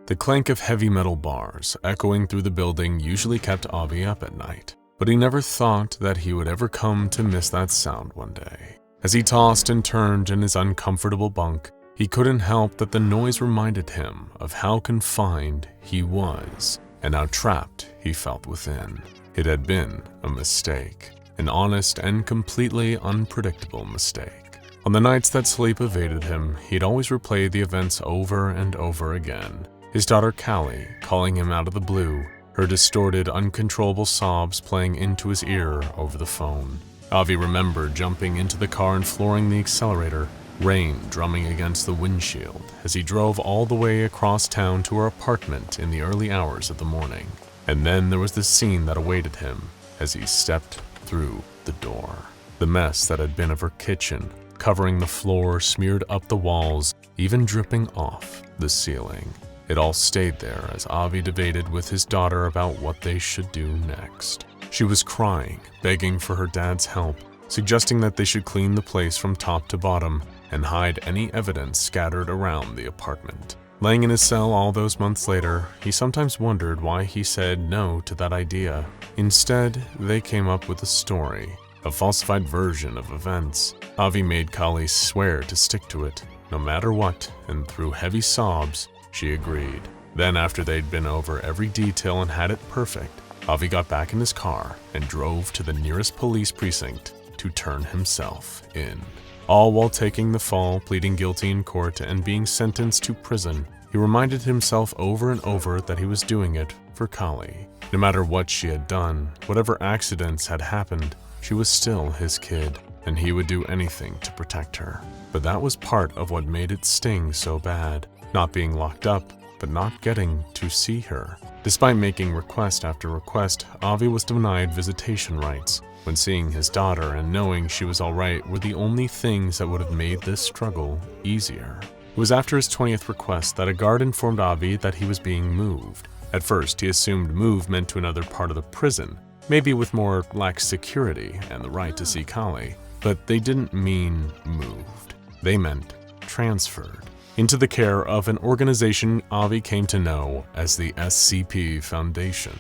The clank of heavy metal bars echoing through the building usually kept Avi up at night, but he never thought that he would ever come to miss that sound one day. As he tossed and turned in his uncomfortable bunk, he couldn't help that the noise reminded him of how confined he was and how trapped he felt within. It had been a mistake, an honest and completely unpredictable mistake. On the nights that sleep evaded him, he'd always replay the events over and over again. His daughter Callie calling him out of the blue, her distorted, uncontrollable sobs playing into his ear over the phone. Avi remembered jumping into the car and flooring the accelerator, rain drumming against the windshield as he drove all the way across town to her apartment in the early hours of the morning. And then there was the scene that awaited him as he stepped through the door. The mess that had been of her kitchen, covering the floor, smeared up the walls, even dripping off the ceiling. It all stayed there as Avi debated with his daughter about what they should do next. She was crying, begging for her dad's help, suggesting that they should clean the place from top to bottom and hide any evidence scattered around the apartment. Laying in his cell all those months later, he sometimes wondered why he said no to that idea. Instead, they came up with a story, a falsified version of events. Avi made Callie swear to stick to it, no matter what, and through heavy sobs, she agreed. Then, after they'd been over every detail and had it perfect, Avi got back in his car and drove to the nearest police precinct to turn himself in. All while taking the fall, pleading guilty in court, and being sentenced to prison. He reminded himself over and over that he was doing it for Callie. No matter what she had done, whatever accidents had happened, she was still his kid, and he would do anything to protect her. But that was part of what made it sting so bad. Not being locked up, but not getting to see her. Despite making request after request, Avi was denied visitation rights. When seeing his daughter and knowing she was alright were the only things that would have made this struggle easier. It was after his 20th request that a guard informed Avi that he was being moved. At first, he assumed move meant to another part of the prison, maybe with more lax security and the right to see Callie. But they didn't mean moved. They meant transferred into the care of an organization Avi came to know as the SCP Foundation.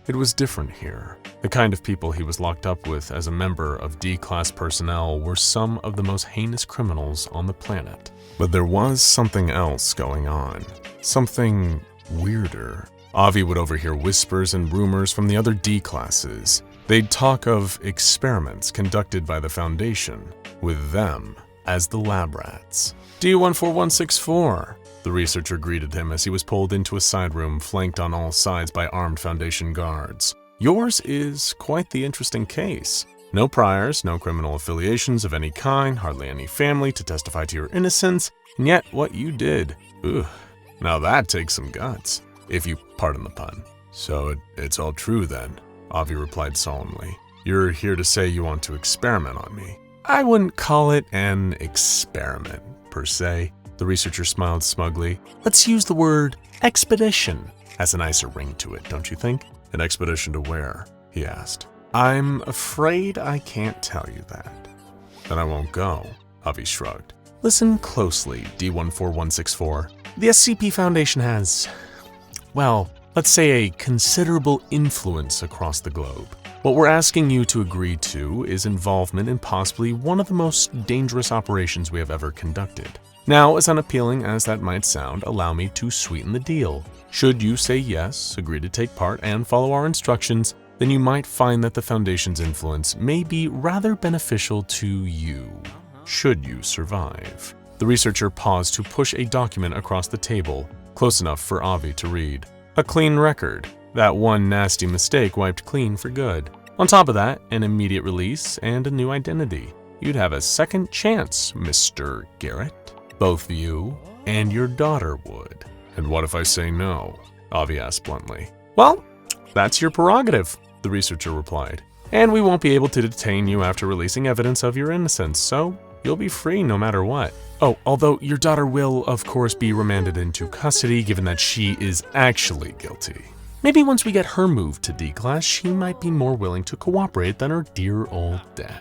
It was different here. The kind of people he was locked up with as a member of D-Class personnel were some of the most heinous criminals on the planet. But there was something else going on. Something weirder. Avi would overhear whispers and rumors from the other D-Classes. They'd talk of experiments conducted by the Foundation, with them as the lab rats. D14164. The researcher greeted him as he was pulled into a side room flanked on all sides by armed Foundation guards. Yours is quite the interesting case. No priors, no criminal affiliations of any kind, hardly any family to testify to your innocence, and yet what you did, now that takes some guts, if you pardon the pun. So it's all true then, Avi replied solemnly. You're here to say you want to experiment on me. I wouldn't call it an experiment, per se. The researcher smiled smugly. Let's use the word expedition. Has a nicer ring to it, don't you think? An expedition to where? He asked. I'm afraid I can't tell you that. Then I won't go, Avi shrugged. Listen closely, D14164. The SCP Foundation has, well, let's say a considerable influence across the globe. What we're asking you to agree to is involvement in possibly one of the most dangerous operations we have ever conducted. Now, as unappealing as that might sound, allow me to sweeten the deal. Should you say yes, agree to take part, and follow our instructions, then you might find that the Foundation's influence may be rather beneficial to you, should you survive. The researcher paused to push a document across the table, close enough for Avi to read. A clean record. That one nasty mistake wiped clean for good. On top of that, an immediate release and a new identity. You'd have a second chance, Mr. Garrett. Both you and your daughter would. And what if I say no? Avi asked bluntly. Well, that's your prerogative, the researcher replied. And we won't be able to detain you after releasing evidence of your innocence, so you'll be free no matter what. Oh, although your daughter will, of course, be remanded into custody given that she is actually guilty. Maybe once we get her moved to D-Class, she might be more willing to cooperate than her dear old dad.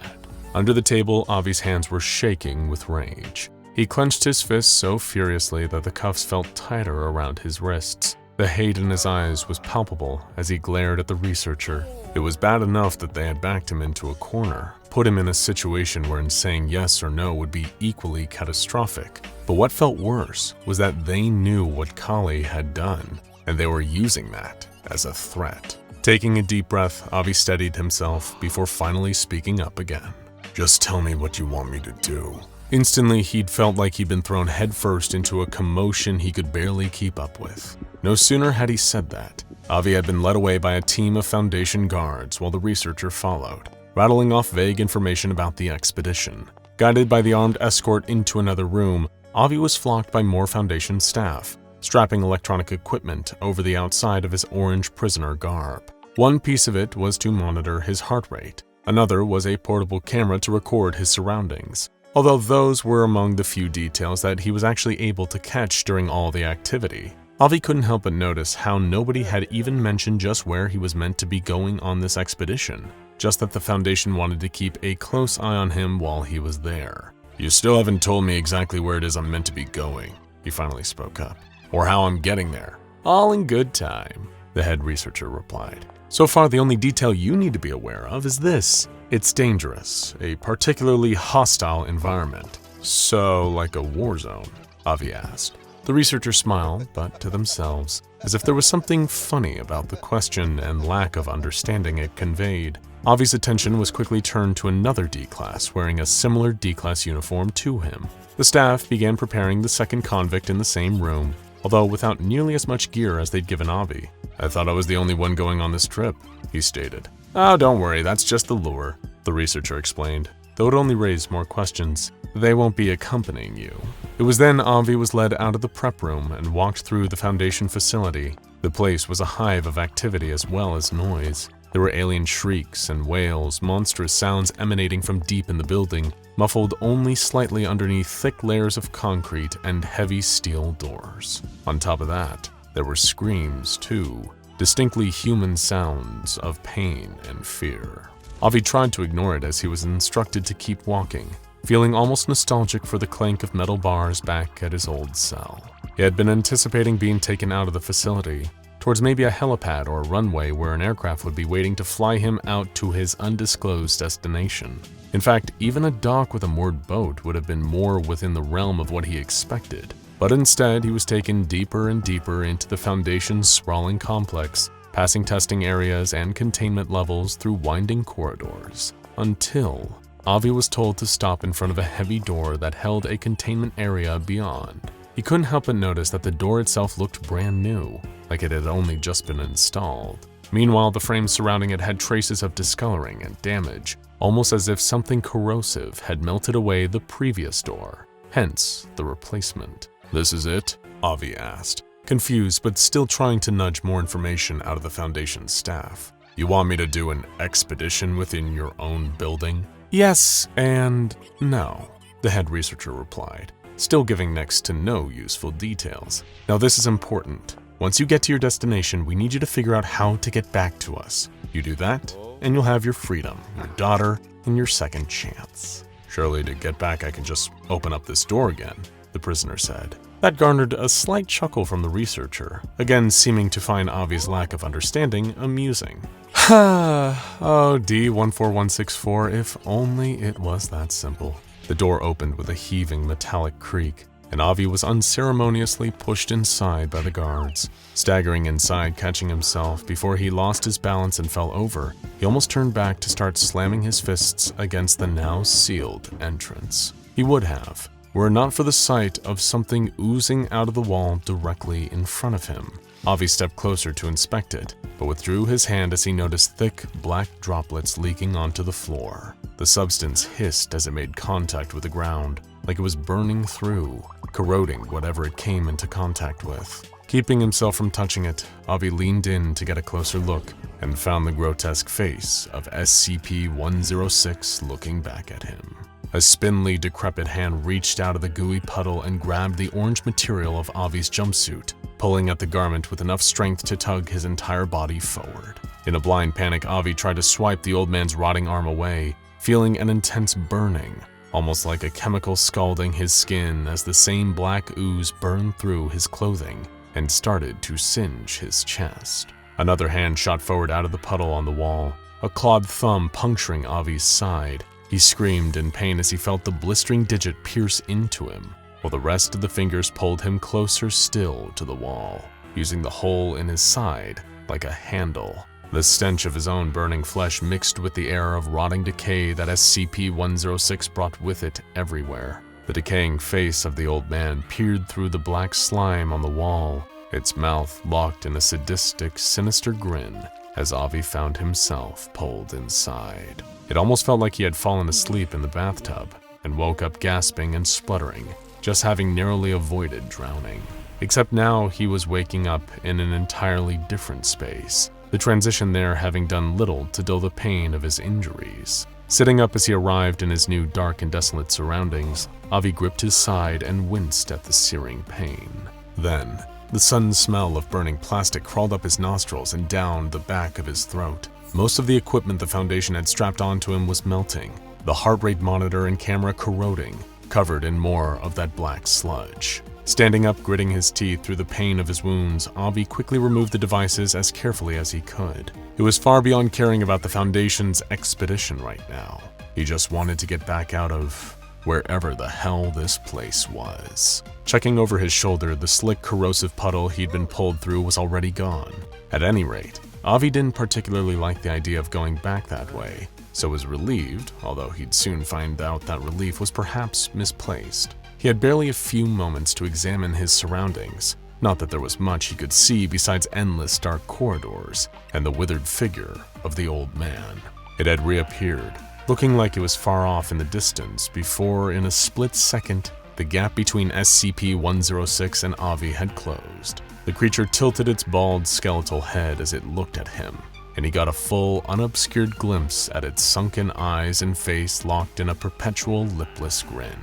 Under the table, Avi's hands were shaking with rage. He clenched his fists so furiously that the cuffs felt tighter around his wrists. The hate in his eyes was palpable as he glared at the researcher. It was bad enough that they had backed him into a corner, put him in a situation wherein saying yes or no would be equally catastrophic. But what felt worse was that they knew what Kali had done, and they were using that as a threat. Taking a deep breath, Avi steadied himself before finally speaking up again. "Just tell me what you want me to do." Instantly, he'd felt like he'd been thrown headfirst into a commotion he could barely keep up with. No sooner had he said that, Avi had been led away by a team of Foundation guards while the researcher followed, rattling off vague information about the expedition. Guided by the armed escort into another room, Avi was flocked by more Foundation staff, strapping electronic equipment over the outside of his orange prisoner garb. One piece of it was to monitor his heart rate. Another was a portable camera to record his surroundings, although those were among the few details that he was actually able to catch during all the activity. Avi couldn't help but notice how nobody had even mentioned just where he was meant to be going on this expedition, just that the Foundation wanted to keep a close eye on him while he was there. "You still haven't told me exactly where it is I'm meant to be going," he finally spoke up, "or how I'm getting there." "All in good time," the head researcher replied. "So far, the only detail you need to be aware of is this. It's dangerous, a particularly hostile environment." "So, like a war zone?" Avi asked. The researchers smiled, but to themselves, as if there was something funny about the question and lack of understanding it conveyed. Avi's attention was quickly turned to another D-Class wearing a similar D-Class uniform to him. The staff began preparing the second convict in the same room, although without nearly as much gear as they'd given Avi. "I thought I was the only one going on this trip," he stated. "Oh, don't worry, that's just the lure," the researcher explained, though it only raised more questions. "They won't be accompanying you." It was then Avi was led out of the prep room and walked through the Foundation facility. The place was a hive of activity as well as noise. There were alien shrieks and wails, monstrous sounds emanating from deep in the building, muffled only slightly underneath thick layers of concrete and heavy steel doors. On top of that, there were screams too, distinctly human sounds of pain and fear. Avi tried to ignore it as he was instructed to keep walking, feeling almost nostalgic for the clank of metal bars back at his old cell. He had been anticipating being taken out of the facility, towards maybe a helipad or a runway where an aircraft would be waiting to fly him out to his undisclosed destination. In fact, even a dock with a moored boat would have been more within the realm of what he expected. But instead, he was taken deeper and deeper into the Foundation's sprawling complex, passing testing areas and containment levels through winding corridors, until Avi was told to stop in front of a heavy door that held a containment area beyond. He couldn't help but notice that the door itself looked brand new, like it had only just been installed. Meanwhile, the frames surrounding it had traces of discoloring and damage, almost as if something corrosive had melted away the previous door, hence the replacement. "This is it?" Avi asked, confused but still trying to nudge more information out of the Foundation staff. "You want me to do an expedition within your own building?" "Yes and no," the head researcher replied, still giving next to no useful details. "Now this is important. Once you get to your destination, we need you to figure out how to get back to us. You do that, and you'll have your freedom, your daughter, and your second chance." "Surely to get back I can just open up this door again," the prisoner said. That garnered a slight chuckle from the researcher, again seeming to find Avi's lack of understanding amusing. Oh, D14164, if only it was that simple. The door opened with a heaving metallic creak, and Avi was unceremoniously pushed inside by the guards. Staggering inside, catching himself before he lost his balance and fell over, he almost turned back to start slamming his fists against the now sealed entrance. He would have, were it not for the sight of something oozing out of the wall directly in front of him. Avi stepped closer to inspect it, but withdrew his hand as he noticed thick, black droplets leaking onto the floor. The substance hissed as it made contact with the ground, like it was burning through, corroding whatever it came into contact with. Keeping himself from touching it, Avi leaned in to get a closer look and found the grotesque face of SCP-106 looking back at him. A spindly, decrepit hand reached out of the gooey puddle and grabbed the orange material of Avi's jumpsuit, pulling at the garment with enough strength to tug his entire body forward. In a blind panic, Avi tried to swipe the old man's rotting arm away, feeling an intense burning, almost like a chemical scalding his skin as the same black ooze burned through his clothing and started to singe his chest. Another hand shot forward out of the puddle on the wall, a clawed thumb puncturing Avi's side. He screamed in pain as he felt the blistering digit pierce into him, while the rest of the fingers pulled him closer still to the wall, using the hole in his side like a handle. The stench of his own burning flesh mixed with the air of rotting decay that SCP-106 brought with it everywhere. The decaying face of the old man peered through the black slime on the wall, its mouth locked in a sadistic, sinister grin as Avi found himself pulled inside. It almost felt like he had fallen asleep in the bathtub and woke up gasping and spluttering, just having narrowly avoided drowning. Except now he was waking up in an entirely different space, the transition there having done little to dull the pain of his injuries. Sitting up as he arrived in his new dark and desolate surroundings, Avi gripped his side and winced at the searing pain. Then, the sudden smell of burning plastic crawled up his nostrils and down the back of his throat. Most of the equipment the Foundation had strapped onto him was melting, the heart rate monitor and camera corroding, covered in more of that black sludge. Standing up, gritting his teeth through the pain of his wounds, Avi quickly removed the devices as carefully as he could. It was far beyond caring about the Foundation's expedition right now. He just wanted to get back out of wherever the hell this place was. Checking over his shoulder, the slick, corrosive puddle he'd been pulled through was already gone. At any rate, Avi didn't particularly like the idea of going back that way, so was relieved, although he'd soon find out that relief was perhaps misplaced. He had barely a few moments to examine his surroundings, not that there was much he could see besides endless dark corridors and the withered figure of the old man. It had reappeared, looking like it was far off in the distance before, in a split second, the gap between SCP-106 and Avi had closed. The creature tilted its bald skeletal head as it looked at him, and he got a full, unobscured glimpse at its sunken eyes and face locked in a perpetual lipless grin.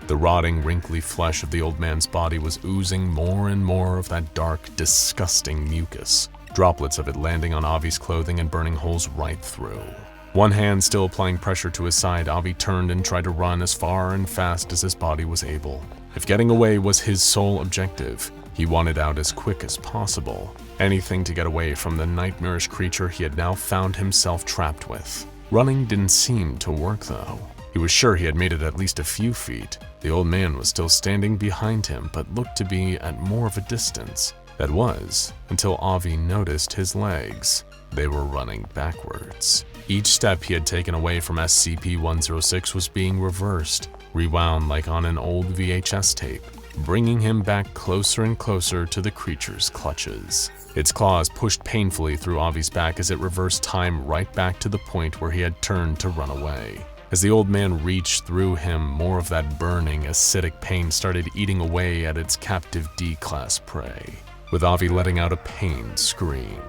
The rotting, wrinkly flesh of the old man's body was oozing more and more of that dark, disgusting mucus, droplets of it landing on Avi's clothing and burning holes right through. One hand still applying pressure to his side, Avi turned and tried to run as far and fast as his body was able. If getting away was his sole objective, he wanted out as quick as possible. Anything to get away from the nightmarish creature he had now found himself trapped with. Running didn't seem to work though. He was sure he had made it at least a few feet. The old man was still standing behind him, but looked to be at more of a distance. That was, until Avi noticed his legs. They were running backwards. Each step he had taken away from SCP-106 was being reversed, rewound like on an old VHS tape, bringing him back closer and closer to the creature's clutches. Its claws pushed painfully through Avi's back as it reversed time right back to the point where he had turned to run away. As the old man reached through him, more of that burning, acidic pain started eating away at its captive D-Class prey, with Avi letting out a pained scream.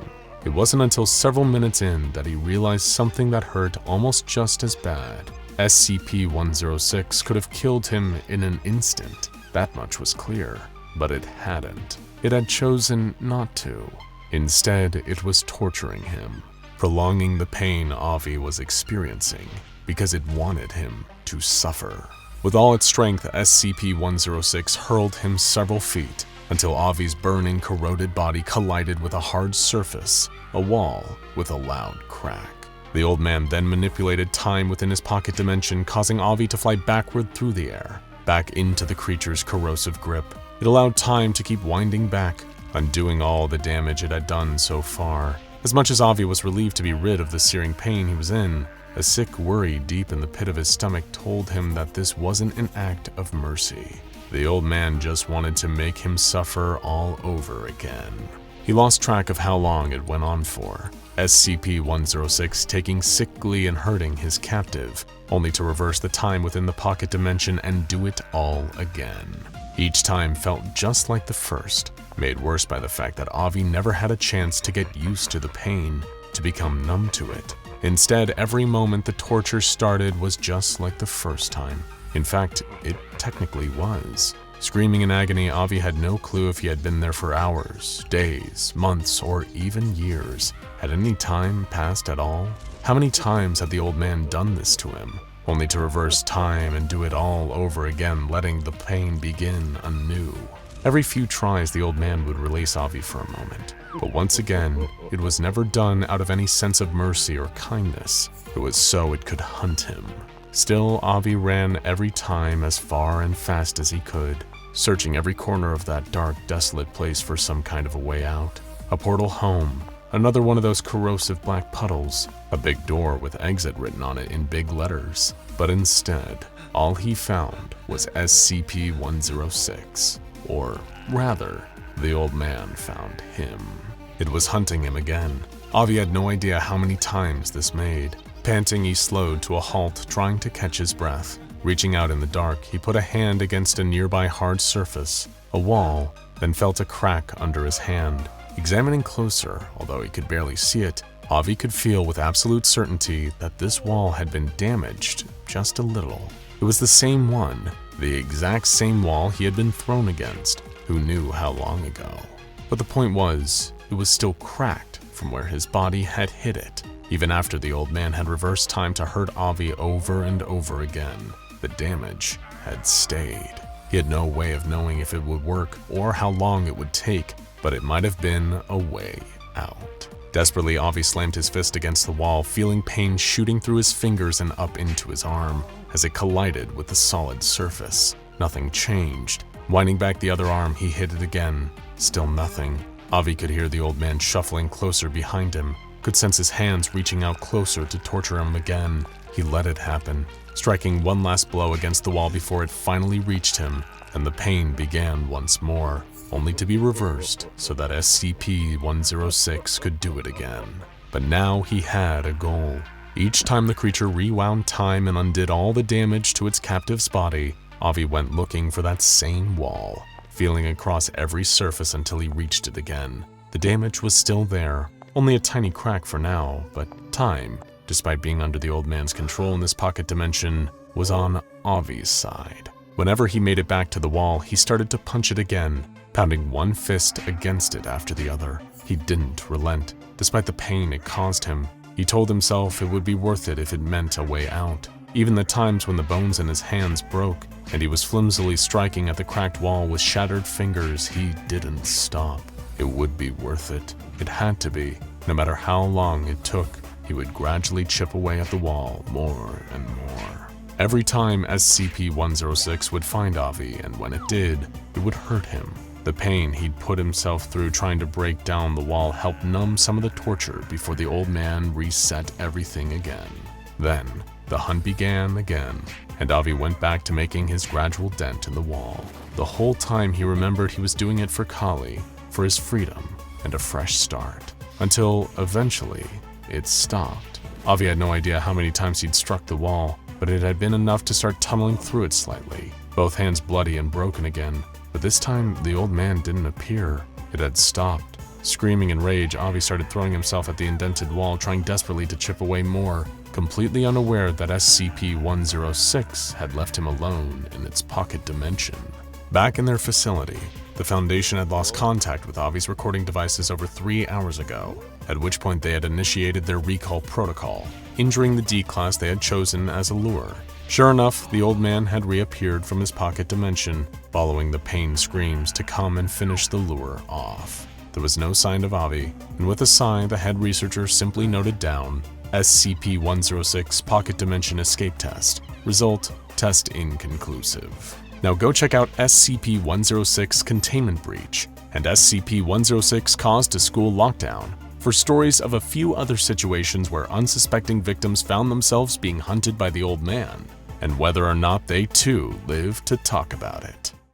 It wasn't until several minutes in that he realized something that hurt almost just as bad. SCP-106 could have killed him in an instant, that much was clear, but it hadn't. It had chosen not to. Instead, it was torturing him, prolonging the pain Avi was experiencing, because it wanted him to suffer. With all its strength, SCP-106 hurled him several feet until Avi's burning, corroded body collided with a hard surface, a wall with a loud crack. The old man then manipulated time within his pocket dimension, causing Avi to fly backward through the air, back into the creature's corrosive grip. It allowed time to keep winding back, undoing all the damage it had done so far. As much as Avi was relieved to be rid of the searing pain he was in, a sick worry deep in the pit of his stomach told him that this wasn't an act of mercy. The old man just wanted to make him suffer all over again. He lost track of how long it went on for, SCP-106 taking sickly and hurting his captive, only to reverse the time within the pocket dimension and do it all again. Each time felt just like the first, made worse by the fact that Avi never had a chance to get used to the pain, to become numb to it. Instead, every moment the torture started was just like the first time. In fact, it technically was. Screaming in agony, Avi had no clue if he had been there for hours, days, months, or even years. Had any time passed at all? How many times had the old man done this to him? only to reverse time and do it all over again, letting the pain begin anew. Every few tries, the old man would release Avi for a moment, but once again, it was never done out of any sense of mercy or kindness. It was so it could hunt him. Still, Avi ran every time as far and fast as he could, searching every corner of that dark, desolate place for some kind of a way out. A portal home, another one of those corrosive black puddles, a big door with exit written on it in big letters. But instead, all he found was SCP-106. Or rather, the old man found him. It was hunting him again. Avi had no idea how many times this made. Panting, he slowed to a halt, trying to catch his breath. Reaching out in the dark, he put a hand against a nearby hard surface, a wall, then felt a crack under his hand. Examining closer, although he could barely see it, Avi could feel with absolute certainty that this wall had been damaged just a little. It was the same one, the exact same wall he had been thrown against. Who knew how long ago? But the point was, it was still cracked from where his body had hit it. Even after the old man had reversed time to hurt Avi over and over again, the damage had stayed. He had no way of knowing if it would work or how long it would take, but it might have been a way out. Desperately, Avi slammed his fist against the wall, feeling pain shooting through his fingers and up into his arm as it collided with the solid surface. Nothing changed. Winding back the other arm, he hit it again. Still nothing. Avi could hear the old man shuffling closer behind him, could sense his hands reaching out closer to torture him again. He let it happen, striking one last blow against the wall before it finally reached him, and the pain began once more, only to be reversed so that SCP-106 could do it again. But now he had a goal. Each time the creature rewound time and undid all the damage to its captive's body, Avi went looking for that same wall, feeling across every surface until he reached it again. The damage was still there, only a tiny crack for now, but time, despite being under the old man's control in this pocket dimension, was on Avi's side. Whenever he made it back to the wall, he started to punch it again, pounding one fist against it after the other. He didn't relent, despite the pain it caused him. He told himself it would be worth it if it meant a way out. Even the times when the bones in his hands broke, and he was flimsily striking at the cracked wall with shattered fingers, he didn't stop. It would be worth it. It had to be. No matter how long it took, he would gradually chip away at the wall more and more. Every time SCP-106 would find Avi, and when it did, it would hurt him. The pain he'd put himself through trying to break down the wall helped numb some of the torture before the old man reset everything again. Then, the hunt began again, and Avi went back to making his gradual dent in the wall. The whole time he remembered he was doing it for Kali, for his freedom, and a fresh start. Until, eventually, it stopped. Avi had no idea how many times he'd struck the wall, but it had been enough to start tunneling through it slightly, both hands bloody and broken again. But this time, the old man didn't appear. It had stopped. Screaming in rage, Avi started throwing himself at the indented wall, trying desperately to chip away more, completely unaware that SCP-106 had left him alone in its pocket dimension. Back in their facility, the Foundation had lost contact with Avi's recording devices over 3 hours ago, at which point they had initiated their recall protocol, injuring the D-Class they had chosen as a lure. Sure enough, the old man had reappeared from his pocket dimension, following the pain screams to come and finish the lure off. There was no sign of Avi, and with a sigh, the head researcher simply noted down, SCP-106 Pocket Dimension Escape Test. Result, test inconclusive. Now go check out SCP-106 Containment Breach and SCP-106 Caused a School Lockdown for stories of a few other situations where unsuspecting victims found themselves being hunted by the old man, and whether or not they too live to talk about it.